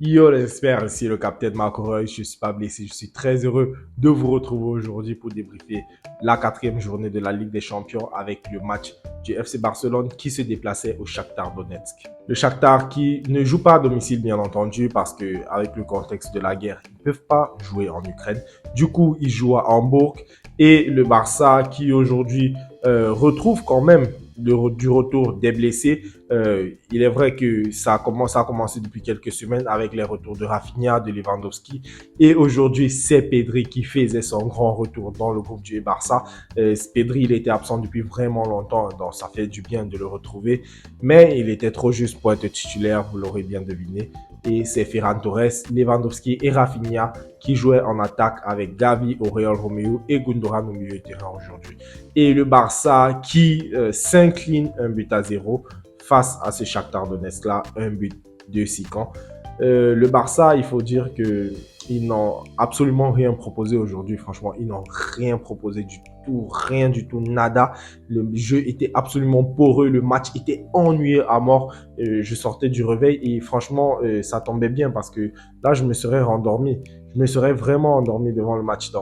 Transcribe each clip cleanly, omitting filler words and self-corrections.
Yo les experts, ici le capitaine Marco Reus, je ne suis pas blessé, je suis très heureux de vous retrouver aujourd'hui pour débriefer la quatrième journée de la Ligue des Champions avec le match du FC Barcelone qui se déplaçait au Shakhtar Donetsk. Le Shakhtar qui ne joue pas à domicile bien entendu parce que avec le contexte de la guerre, ils ne peuvent pas jouer en Ukraine. Du coup, ils jouent à Hambourg et le Barça qui aujourd'hui retrouve quand même du retour des blessés. Il est vrai que ça a commencé depuis quelques semaines avec les retours de Rafinha, de Lewandowski. Et aujourd'hui, c'est Pedri qui faisait son grand retour dans le groupe du Barça. Pedri, il était absent depuis vraiment longtemps, donc ça fait du bien de le retrouver. Mais il était trop juste pour être titulaire, vous l'aurez bien deviné. Et c'est Ferran Torres, Lewandowski et Rafinha qui jouaient en attaque avec Gavi, Oriol Romeu et Gundogan au milieu de terrain aujourd'hui. Et le Barça qui s'incline 1-0 face à ce Shakhtar Donetsk-là, un but de 6 camps. Le Barça, il faut dire qu'ils n'ont absolument rien proposé aujourd'hui. Franchement, ils n'ont rien proposé du tout, rien du tout, nada. Le jeu était absolument poreux, le match était ennuyeux à mort. Je sortais du réveil et franchement, ça tombait bien parce que là, je me serais rendormi. Je me serais vraiment endormi devant le match.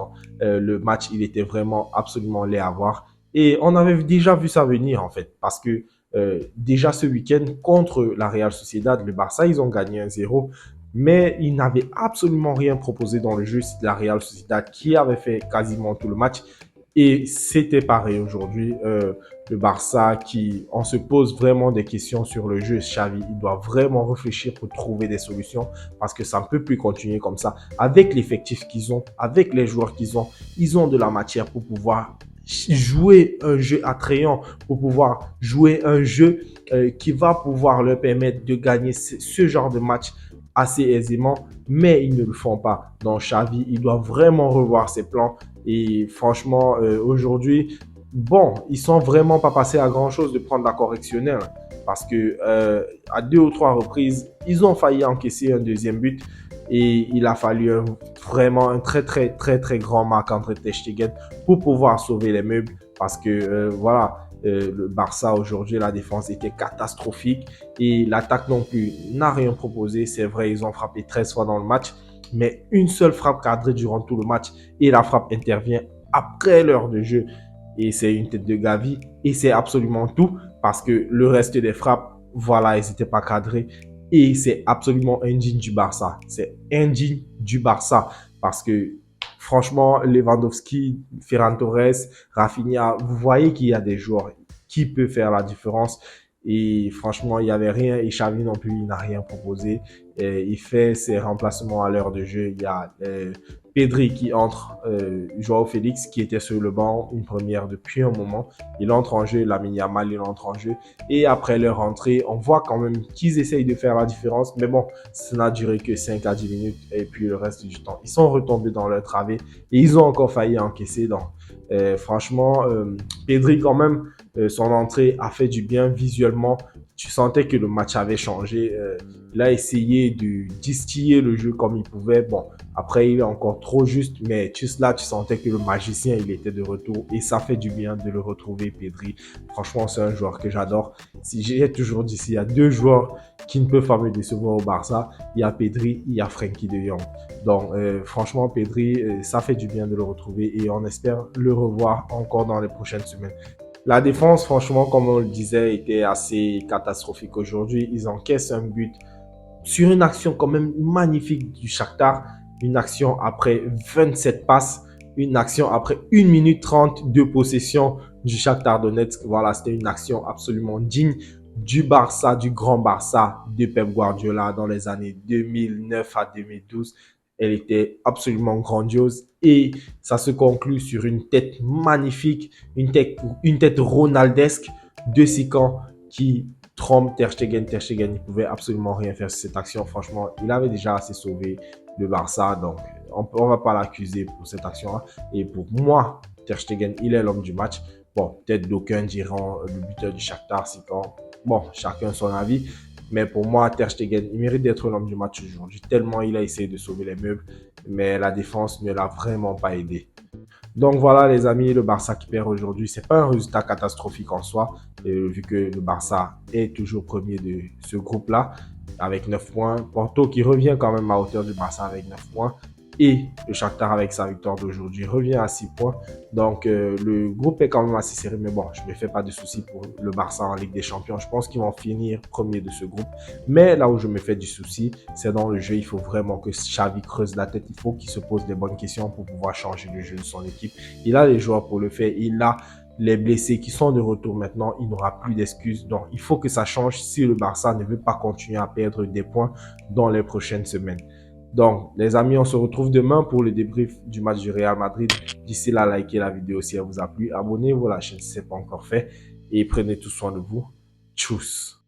Le match, il était vraiment absolument laid à voir. Et on avait déjà vu ça venir en fait parce que déjà ce week-end contre la Real Sociedad, le Barça, ils ont gagné 1-0, mais ils n'avaient absolument rien proposé dans le jeu. C'est la Real Sociedad qui avait fait quasiment tout le match. Et c'était pareil aujourd'hui. Le Barça on se pose vraiment des questions sur le jeu. Xavi, il doit vraiment réfléchir pour trouver des solutions parce que ça ne peut plus continuer comme ça. Avec l'effectif qu'ils ont, avec les joueurs ils ont de la matière pour pouvoir jouer un jeu attrayant, pour pouvoir jouer un jeu qui va pouvoir leur permettre de gagner ce genre de match assez aisément, mais ils ne le font pas. Donc Xavi, il doit vraiment revoir ses plans et franchement, aujourd'hui, bon, ils sont vraiment pas passés à grand chose de prendre la correctionnelle parce que à 2 ou 3 reprises, ils ont failli encaisser un deuxième but et il a fallu vraiment un très grand Marc-André Ter Stegen pour pouvoir sauver les meubles parce que voilà, le Barça aujourd'hui, la défense était catastrophique et l'attaque non plus n'a rien proposé. C'est vrai, ils ont frappé 13 fois dans le match, mais une seule frappe cadrée durant tout le match et la frappe intervient après l'heure de jeu et c'est une tête de Gavi et c'est absolument tout parce que le reste des frappes, voilà, ils n'étaient pas cadrés et c'est absolument indigne du Barça. C'est indigne du Barça parce que franchement, Lewandowski, Ferran Torres, Rafinha, vous voyez qu'il y a des joueurs qui peuvent faire la différence. Et franchement, il n'y avait rien. Et Xavi non plus, il n'a rien proposé. Et il fait ses remplacements à l'heure de jeu. Il y a Pedri qui entre, Joao Félix qui était sur le banc, une première depuis un moment. Il entre en jeu, Lamine Yamal, il entre en jeu. Et après leur entrée, on voit quand même qu'ils essayent de faire la différence. Mais bon, ça n'a duré que 5 à 10 minutes. Et puis le reste du temps, ils sont retombés dans leur travée. Et ils ont encore failli encaisser. Donc, franchement, Pedri quand même, son entrée a fait du bien visuellement. Tu sentais que le match avait changé. Il a essayé de distiller le jeu comme il pouvait. Bon, après, il est encore trop juste, mais là, tu sentais que le magicien, il était de retour et ça fait du bien de le retrouver, Pedri. Franchement, c'est un joueur que j'adore. Si j'ai toujours dit, s'il y a 2 joueurs qui ne peuvent pas me décevoir au Barça, il y a Pedri, il y a Frenkie de Jong. Donc, franchement, Pedri, ça fait du bien de le retrouver et on espère le revoir encore dans les prochaines semaines. La défense, franchement, comme on le disait, était assez catastrophique aujourd'hui. Ils encaissent un but sur une action quand même magnifique du Shakhtar. Une action après 27 passes. Une action après 1 minute 30 de possession du Shakhtar Donetsk. Voilà, c'était une action absolument digne du Barça, du grand Barça de Pep Guardiola dans les années 2009 à 2012. Elle était absolument grandiose et ça se conclut sur une tête magnifique, une tête ronaldesque de Sikan qui trompe Ter Stegen. Ter Stegen, il pouvait absolument rien faire sur cette action. Franchement, il avait déjà assez sauvé le Barça, donc on va pas l'accuser pour cette action-là. Et pour moi, Ter Stegen, il est l'homme du match. Bon, peut-être d'aucuns diront le buteur du Shakhtar, Sikan. Bon, chacun son avis. Mais pour moi, Ter Stegen, il mérite d'être l'homme du match aujourd'hui, tellement il a essayé de sauver les meubles, mais la défense ne l'a vraiment pas aidé. Donc voilà les amis, le Barça qui perd aujourd'hui, c'est pas un résultat catastrophique en soi, vu que le Barça est toujours premier de ce groupe-là. avec 9 points. Porto qui revient quand même à hauteur du Barça avec 9 points. Et le Shakhtar avec sa victoire d'aujourd'hui revient à 6 points. Donc le groupe est quand même assez serré. Mais bon, je ne me fais pas de soucis pour le Barça en Ligue des Champions. Je pense qu'ils vont finir premier de ce groupe. Mais là où je me fais du souci, c'est dans le jeu. Il faut vraiment que Xavi creuse la tête. Il faut qu'il se pose des bonnes questions pour pouvoir changer le jeu de son équipe. Il a les joueurs pour le faire. Il a les blessés qui sont de retour maintenant. Il n'aura plus d'excuses. Donc il faut que ça change si le Barça ne veut pas continuer à perdre des points dans les prochaines semaines. Donc, les amis, on se retrouve demain pour le débrief du match du Real Madrid. D'ici là, likez la vidéo si elle vous a plu. Abonnez-vous à la chaîne si ce n'est pas encore fait. Et prenez tout soin de vous. Tchuss.